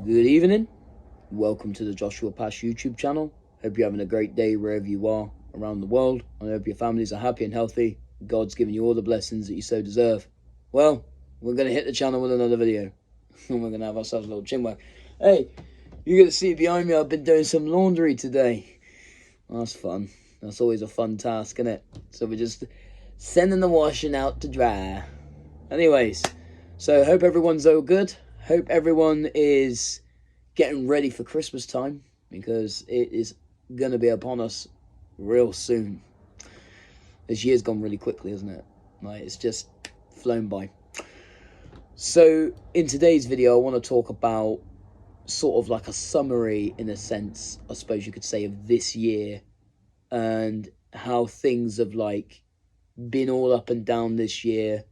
Good evening. Welcome to the Joshua Pash YouTube channel. Hope you're having a great day wherever you are around the world. I hope your families are happy and healthy. God's giving you all the blessings that you so deserve. Well, we're going to hit the channel with another video. And we're going to have ourselves a little chin wag. Hey, you're going to see behind me, I've been doing some laundry today. That's fun. That's always a fun task, isn't it? So we're just sending the washing out to dry. Anyways, so hope everyone's all good. Hope everyone is getting ready for Christmas time, because it is going to be upon us real soon. This year's gone really quickly, hasn't it? Like, it's just flown by. So in today's video, I want to talk about sort of like a summary, in a sense, I suppose you could say, of this year, and how things have like been all up and down this year.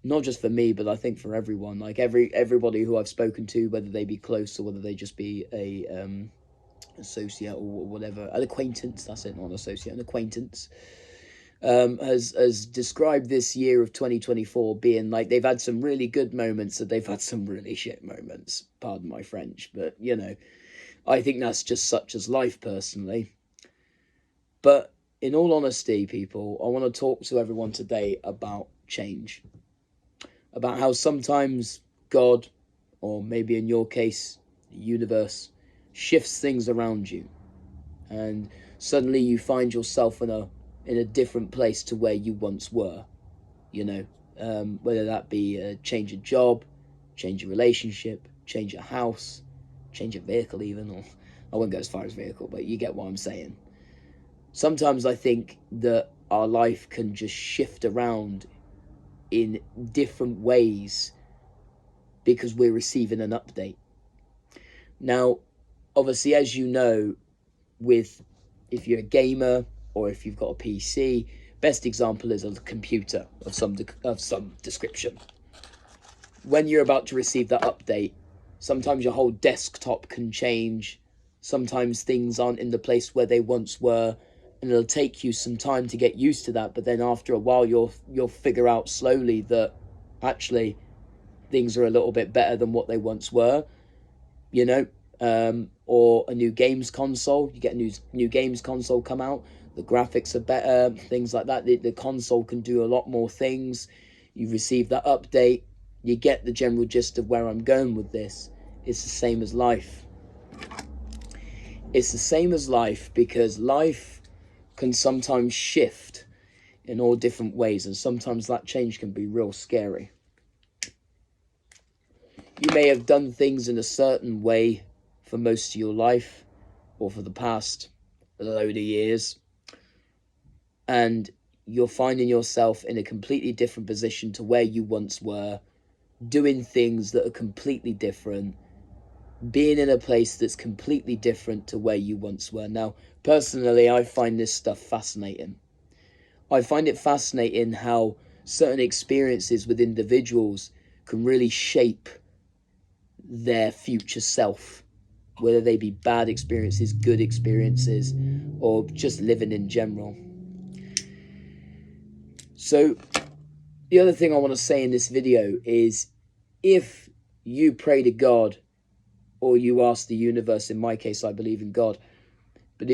Not just for me, but I think for everyone. Like everybody who I've spoken to, whether they be close or whether they just be a associate or whatever, an acquaintance. That's it, not an associate, an acquaintance. Has described this year of 2024 being like, they've had some really good moments and they've had some really shit moments. Pardon my French, but you know, I think that's just such as life, personally. But in all honesty, people, I want to talk to everyone today about change. About how sometimes God, or maybe in your case, the universe, shifts things around you, and suddenly you find yourself in a different place to where you once were. You know, whether that be a change of job, change of relationship, change of house, change of vehicle, even. Or I won't go as far as vehicle, but you get what I'm saying. Sometimes I think that our life can just shift around in different ways because we're receiving an update. Now, obviously, as you know, if you're a gamer or if you've got a PC, best example is a computer of some description. When you're about to receive that update, sometimes your whole desktop can change. Sometimes things aren't in the place where they once were, and it'll take you some time to get used to that. But then after a while, you'll figure out slowly that actually things are a little bit better than what they once were. You know, or a new games console. You get a new games console come out. The graphics are better, things like that. The console can do a lot more things. You receive that update. You get the general gist of where I'm going with this. It's the same as life. It's the same as life, because life can sometimes shift in all different ways, and sometimes that change can be real scary. You may have done things in a certain way for most of your life, or for the past load of years, and you're finding yourself in a completely different position to where you once were, doing things that are completely different, being in a place that's completely different to where you once were. Now, personally, I find this stuff fascinating. I find it fascinating how certain experiences with individuals can really shape their future self, whether they be bad experiences, good experiences, or just living in general. So the other thing I want to say in this video is, if you pray to God, or you ask the universe, in my case I believe in God, but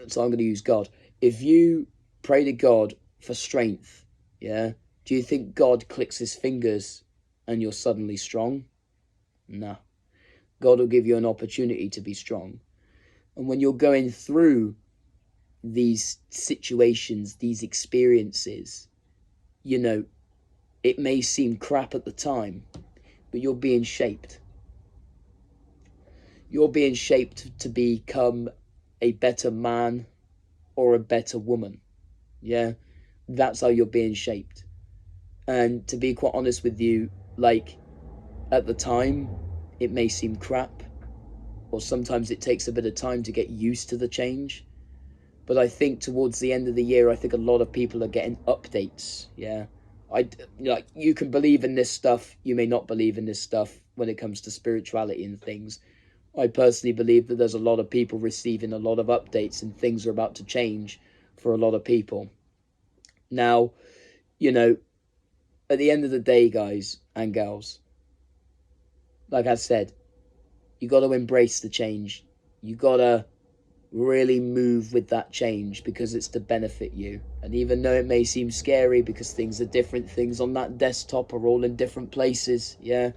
so I'm going to use God. If you pray to God for strength, yeah, do you think God clicks his fingers and you're suddenly strong? No. God will give you an opportunity to be strong. And when you're going through these situations, these experiences, you know, it may seem crap at the time, but you're being shaped. You're being shaped to become a better man or a better woman. Yeah, that's how you're being shaped. And to be quite honest with you, like, at the time, it may seem crap, or sometimes it takes a bit of time to get used to the change. But I think towards the end of the year, I think a lot of people are getting updates. Yeah, like, you can believe in this stuff, you may not believe in this stuff when it comes to spirituality and things. I personally believe that there's a lot of people receiving a lot of updates, and things are about to change for a lot of people. Now, you know, at the end of the day, guys and gals, like I said, You got to embrace the change. You got to really move with that change because it's to benefit you. And even though it may seem scary because things are different, things on that desktop are all in different places, yeah,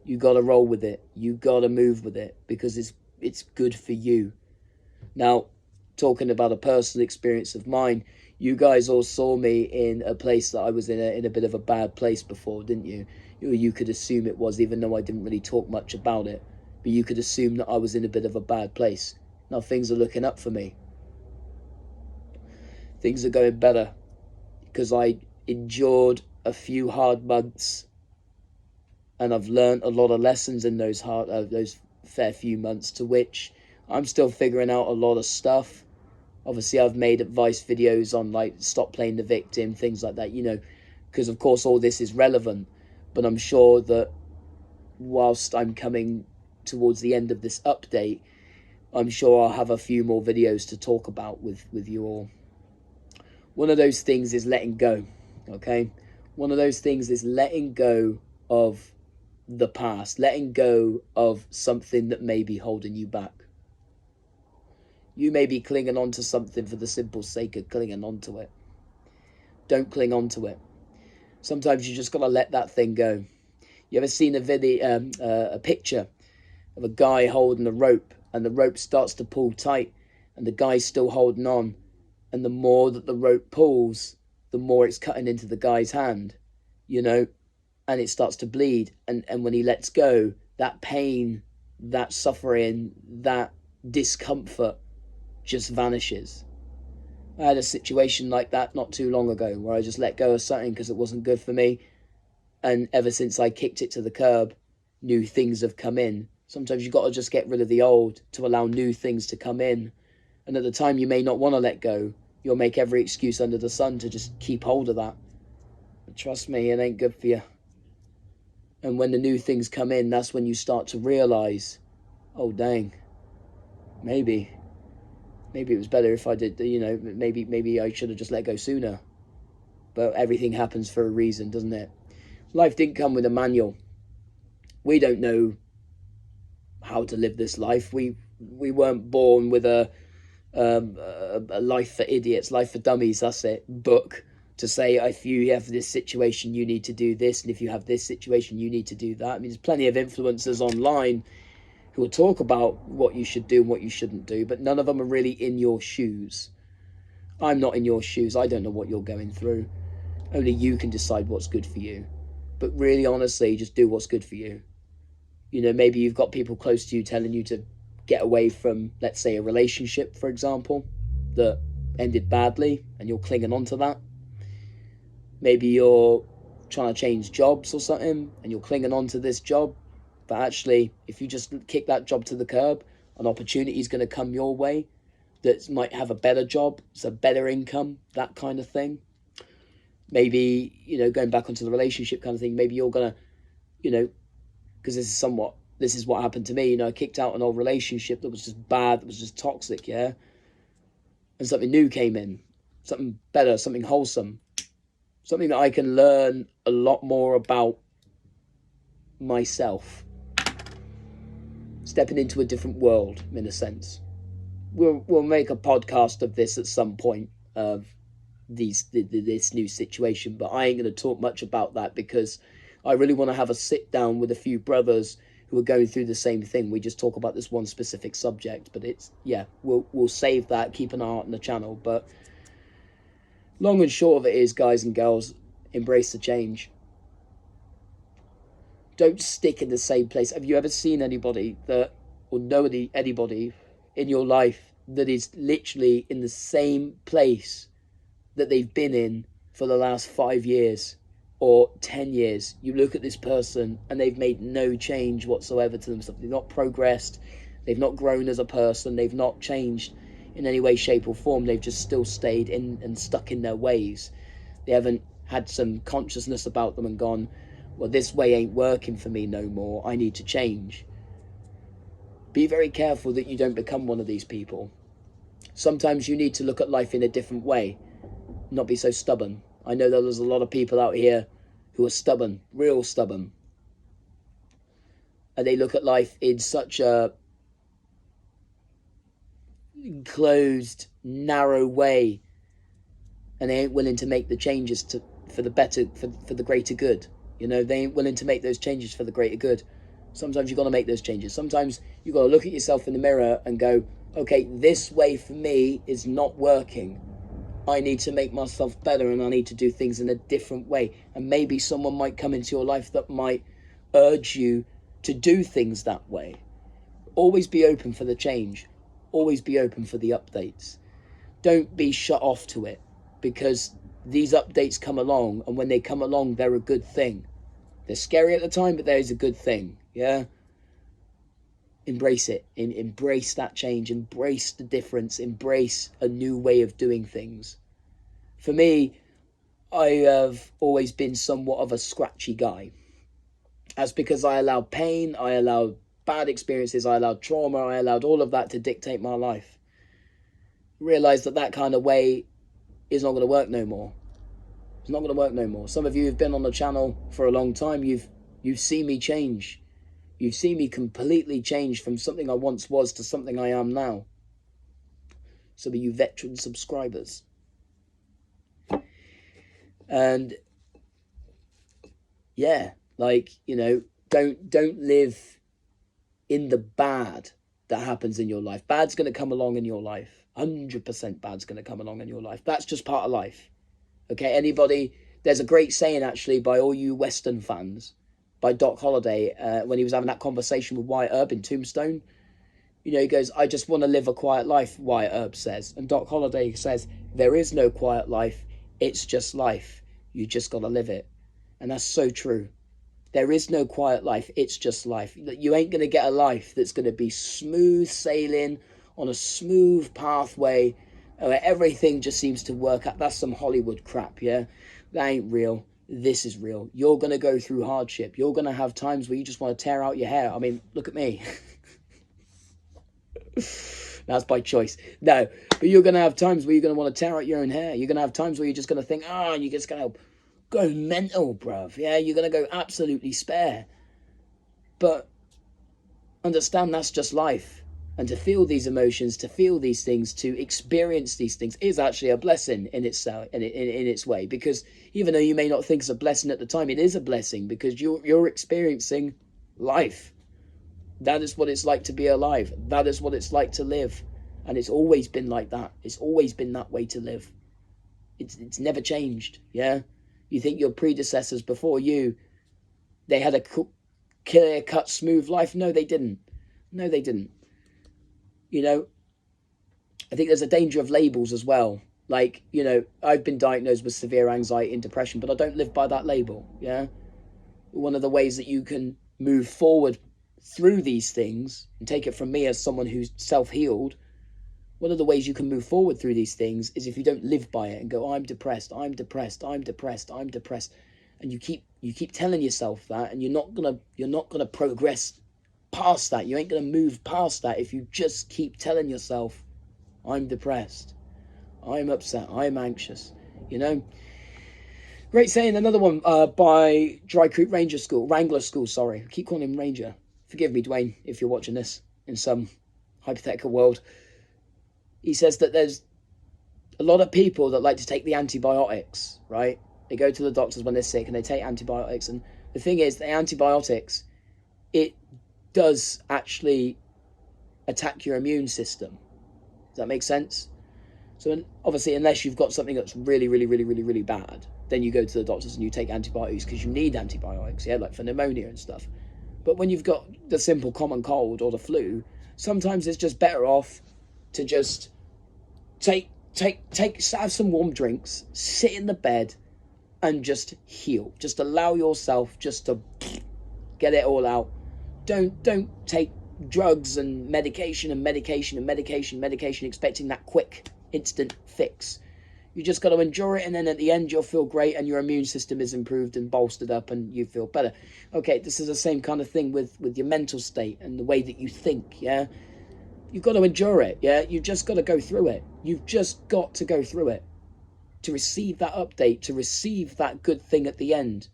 you got to roll with it. You got to move with it because it's good for you. Now, talking about a personal experience of mine, you guys all saw me in a place that I was in a bit of a bad place before, didn't you? You could assume it was, even though I didn't really talk much about it, but you could assume that I was in a bit of a bad place. Now things are looking up for me. Things are going better because I endured a few hard months, and I've learned a lot of lessons in those fair few months, to which I'm still figuring out a lot of stuff. Obviously, I've made advice videos on like stop playing the victim, things like that, because of course all this is relevant. But I'm sure that whilst I'm coming towards the end of this update, I'm sure I'll have a few more videos to talk about with you all. One of those things is letting go, okay? One of those things is letting go of the past, letting go of something that may be holding you back. You may be clinging on to something for the simple sake of clinging on to it. Don't cling on to it. Sometimes you just got to let that thing go. You ever seen a picture of a guy holding a rope, and the rope starts to pull tight and the guy's still holding on, and the more that the rope pulls, the more it's cutting into the guy's hand, and it starts to bleed, and when he lets go, that pain, that suffering, that discomfort just vanishes. I had a situation like that not too long ago where I just let go of something because it wasn't good for me, and ever since I kicked it to the curb, new things have come in. Sometimes you've got to just get rid of the old to allow new things to come in. And at the time you may not want to let go. You'll make every excuse under the sun to just keep hold of that. But trust me, it ain't good for you. And when the new things come in, that's when you start to realise, oh dang, maybe it was better if I did, maybe I should have just let go sooner. But everything happens for a reason, doesn't it? Life didn't come with a manual. We don't know how to live this life. We weren't born with a life for idiots, life for dummies, that's it, book to say if you have this situation you need to do this, and if you have this situation you need to do that. I mean, there's plenty of influencers online who will talk about what you should do and what you shouldn't do, but none of them are really in your shoes. I'm not in your shoes. I don't know what you're going through. Only you can decide what's good for you. But really, honestly, just do what's good for you. Maybe you've got people close to you telling you to get away from, let's say, a relationship, for example, that ended badly, and you're clinging on to that. Maybe you're trying to change jobs or something, and you're clinging on to this job. But actually, if you just kick that job to the curb, an opportunity is going to come your way that might have a better job, it's a better income, that kind of thing. Maybe, going back onto the relationship kind of thing, maybe you're going to, because this is what happened to me. I kicked out an old relationship that was just bad, that was just toxic, yeah? And something new came in, something better, something wholesome, something that I can learn a lot more about myself. Stepping into a different world, in a sense. We'll make a podcast of this at some point, of this new situation, but I ain't going to talk much about that because I really want to have a sit down with a few brothers who are going through the same thing. We just talk about this one specific subject, but we'll save that, keep an eye on the channel. But long and short of it is, guys and girls, embrace the change. Don't stick in the same place. Have you ever seen anybody or know anybody in your life that is literally in the same place that they've been in for the last 5 years or 10 years? You look at this person and they've made no change whatsoever to themselves. They've not progressed. They've not grown as a person. They've not changed in any way, shape or form. They've just still stayed in and stuck in their ways. They haven't had some consciousness about them and gone, well, this way ain't working for me no more. I need to change. Be very careful that you don't become one of these people. Sometimes you need to look at life in a different way. Not be so stubborn. I know that there's a lot of people out here who are stubborn, real stubborn. and they look at life in such a closed, narrow way, and they ain't willing to make the changes for the better, for the greater good. You know, they ain't willing to make those changes for the greater good. Sometimes you've got to make those changes. Sometimes you've got to look at yourself in the mirror and go, okay, this way for me is not working. I need to make myself better, and I need to do things in a different way. And maybe someone might come into your life that might urge you to do things that way. Always be open for the change. Always be open for the updates. Don't be shut off to it, because these updates come along, and when they come along, they're a good thing. They're scary at the time, but there is a good thing. Yeah. Embrace it. Embrace that change. Embrace the difference. Embrace a new way of doing things. For me, I have always been somewhat of a scratchy guy. That's because I allowed pain, I allowed bad experiences, I allowed trauma, I allowed all of that to dictate my life. Realised that kind of way is not going to work no more. It's not going to work no more. Some of you have been on the channel for a long time. You've seen me change. You've seen me completely change from something I once was to something I am now. Some of you veteran subscribers. And yeah, like, you know, don't live in the bad that happens in your life. Bad's going to come along in your life. 100% bad's going to come along in your life. That's just part of life. Okay, anybody, there's a great saying actually by all you Western fans, by Doc Holliday, when he was having that conversation with Wyatt Earp in Tombstone. You know, he goes, I just want to live a quiet life, Wyatt Earp says. And Doc Holliday says, there is no quiet life. It's just life. You just got to live it. And that's so true. There is no quiet life. It's just life. You ain't going to get a life that's going to be smooth sailing on a smooth pathway where everything just seems to work out. That's some Hollywood crap, yeah? That ain't real. This is real. You're going to go through hardship. You're going to have times where you just want to tear out your hair. I mean, look at me. That's by choice. No, but you're going to have times where you're going to want to tear out your own hair. You're going to have times where you're just going to think, oh, you're just going to go mental, bruv. Yeah, you're going to go absolutely spare. But understand that's just life. And to feel these emotions, to feel these things, to experience these things is actually a blessing in itself, in its way. Because even though you may not think it's a blessing at the time, it is a blessing because you're experiencing life. That is what it's like to be alive. That is what it's like to live. And it's always been like that. It's always been that way to live. It's never changed, yeah? You think your predecessors before you, they had a clear-cut, smooth life? No, they didn't. No, they didn't. You know, I think there's a danger of labels as well. Like, you know, I've been diagnosed with severe anxiety and depression, but I don't live by that label, yeah? One of the ways that you can move forward through these things, and take it from me as someone who's self-healed, one of the ways you can move forward through these things is if you don't live by it and go, I'm depressed, I'm depressed, I'm depressed, I'm depressed, and you keep telling yourself that, and you're not gonna progress past that. You ain't gonna move past that if you just keep telling yourself, I'm depressed, I'm upset, I'm anxious. You know, great saying. Another one by Dry Creek Wrangler School. Sorry, I keep calling him Ranger. Forgive me, Dwayne, if you're watching this in some hypothetical world. He says that there's a lot of people that like to take the antibiotics, right? They go to the doctors when they're sick and they take antibiotics. And the thing is, the antibiotics, it does actually attack your immune system. Does that make sense? So obviously, unless you've got something that's really, really, really, really, really bad, then you go to the doctors and you take antibiotics because you need antibiotics, yeah, like for pneumonia and stuff. But when you've got the simple common cold or the flu, sometimes it's just better off to just have some warm drinks, sit in the bed, and just heal. Just allow yourself just to get it all out. Don't take drugs and medication expecting that quick, instant fix. You just got to endure it, and then at the end you'll feel great and your immune system is improved and bolstered up and you feel better. Okay, this is the same kind of thing with your mental state and the way that you think, yeah? You've got to endure it, yeah? You've just got to go through it. You've just got to go through it to receive that update, to receive that good thing at the end,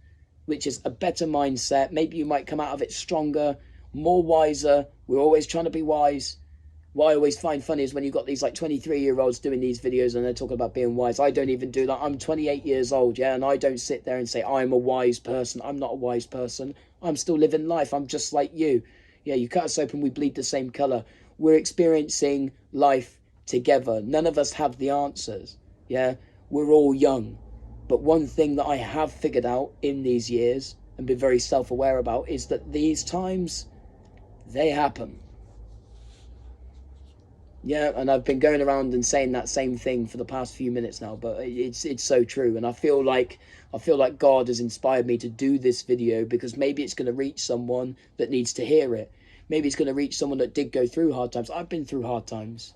which is a better mindset. Maybe you might come out of it stronger, more wiser. We're always trying to be wise. What I always find funny is when you've got these like 23-year-olds doing these videos and they're talking about being wise. I don't even do that. I'm 28 years old, yeah, and I don't sit there and say I'm a wise person. I'm not a wise person. I'm still living life. I'm just like you. Yeah, you cut us open, we bleed the same colour. We're experiencing life together. None of us have the answers, yeah? We're all young. But one thing that I have figured out in these years and been very self-aware about is that these times, they happen. Yeah, and I've been going around and saying that same thing for the past few minutes now, but it's so true. And I feel like God has inspired me to do this video because maybe it's going to reach someone that needs to hear it. Maybe it's going to reach someone that did go through hard times. I've been through hard times.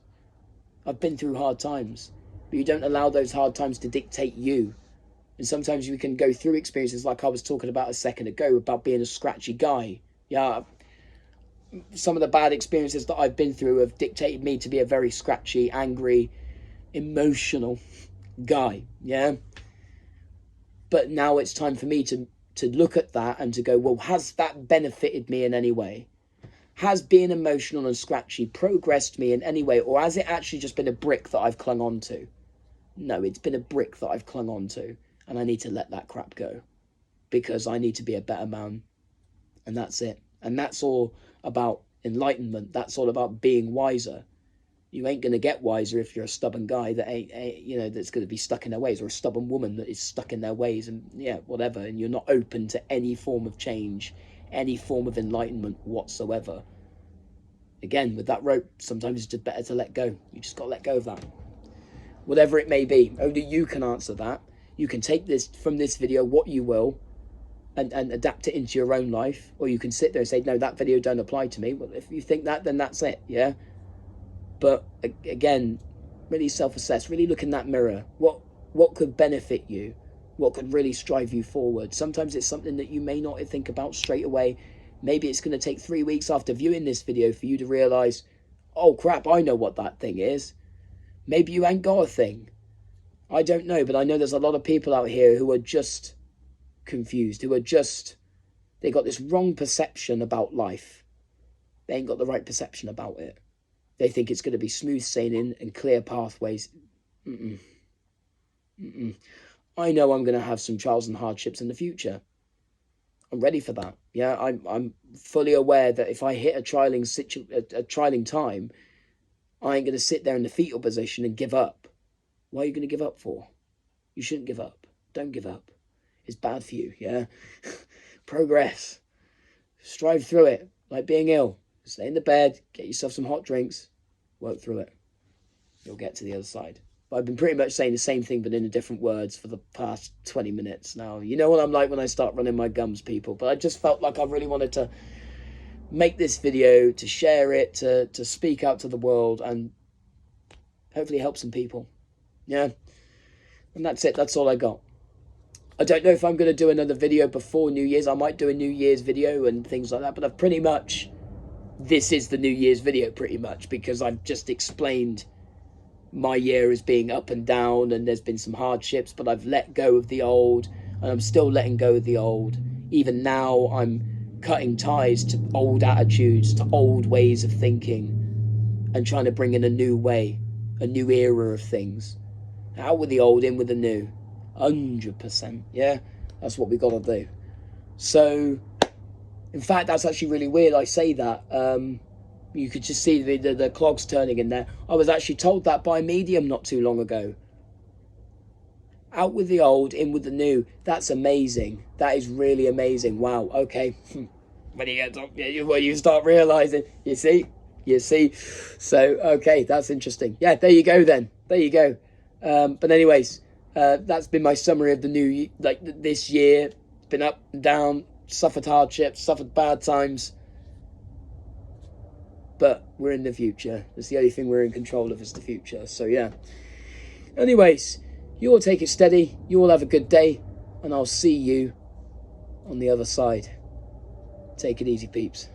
I've been through hard times. But you don't allow those hard times to dictate you. And sometimes you can go through experiences like I was talking about a second ago about being a scratchy guy. Yeah, some of the bad experiences that I've been through have dictated me to be a very scratchy, angry, emotional guy, yeah? But now it's time for me to look at that and to go, well, has that benefited me in any way? Has being emotional and scratchy progressed me in any way? Or has it actually just been a brick that I've clung on to? No, it's been a brick that I've clung on to. And I need to let that crap go. Because I need to be a better man. And that's it. And that's all about enlightenment. That's all about being wiser. You ain't going to get wiser if you're a stubborn guy that ain't, that's going to be stuck in their ways, or a stubborn woman that is stuck in their ways, and yeah, whatever. And you're not open to any form of change, any form of enlightenment whatsoever. Again, with that rope, sometimes it's just better to let go. You just got to let go of that. Whatever it may be, only you can answer that. You can take this from this video what you will, and adapt it into your own life, or you can sit there and say, no, that video don't apply to me. Well, if you think that, then that's it, yeah? But again, really self-assess, really look in that mirror. What could benefit you? What could really strive you forward? Sometimes it's something that you may not think about straight away. Maybe it's going to take 3 weeks after viewing this video for you to realise, oh crap, I know what that thing is. Maybe you ain't got a thing. I don't know, but I know there's a lot of people out here who are just confused, who are just, they got this wrong perception about life. They ain't got the right perception about it. They think it's going to be smooth sailing and clear pathways. I know I'm going to have some trials and hardships in the future. I'm ready for that. Yeah, I'm fully aware that if I hit a trialing time, I ain't going to sit there in the fetal position and give up. Why are you going to give up for? You shouldn't give up. Don't give up. It's bad for you, yeah? Progress. Strive through it, like being ill. Stay in the bed, get yourself some hot drinks, work through it. You'll get to the other side. But I've been pretty much saying the same thing, but in different words for the past 20 minutes now. You know what I'm like when I start running my gums, people. But I just felt like I really wanted to make this video, to share it, to speak out to the world, and hopefully help some people. Yeah? And that's it. That's all I got. I don't know if I'm going to do another video before New Year's. I might do a New Year's video and things like that. But I've pretty much... This is the New Year's video, pretty much. Because I've just explained my year as being up and down. And there's been some hardships. But I've let go of the old. And I'm still letting go of the old. Even now, I'm cutting ties to old attitudes, to old ways of thinking. And trying to bring in a new way. A new era of things. Out with the old, in with the new. 100%, yeah? That's what we got to do. So, in fact, that's actually really weird I say that. You could just see the clogs turning in there. I was actually told that by a medium not too long ago. Out with the old, in with the new. That's amazing. That is really amazing. Wow, okay. When you start realising, you see? So, okay, that's interesting. Yeah, there you go then. There you go. But anyways... that's been my summary of the this year. It's been up and down, suffered hardships, suffered bad times. But we're in the future. That's the only thing we're in control of is the future. So yeah. Anyways, you all take it steady. You all have a good day. And I'll see you on the other side. Take it easy, peeps.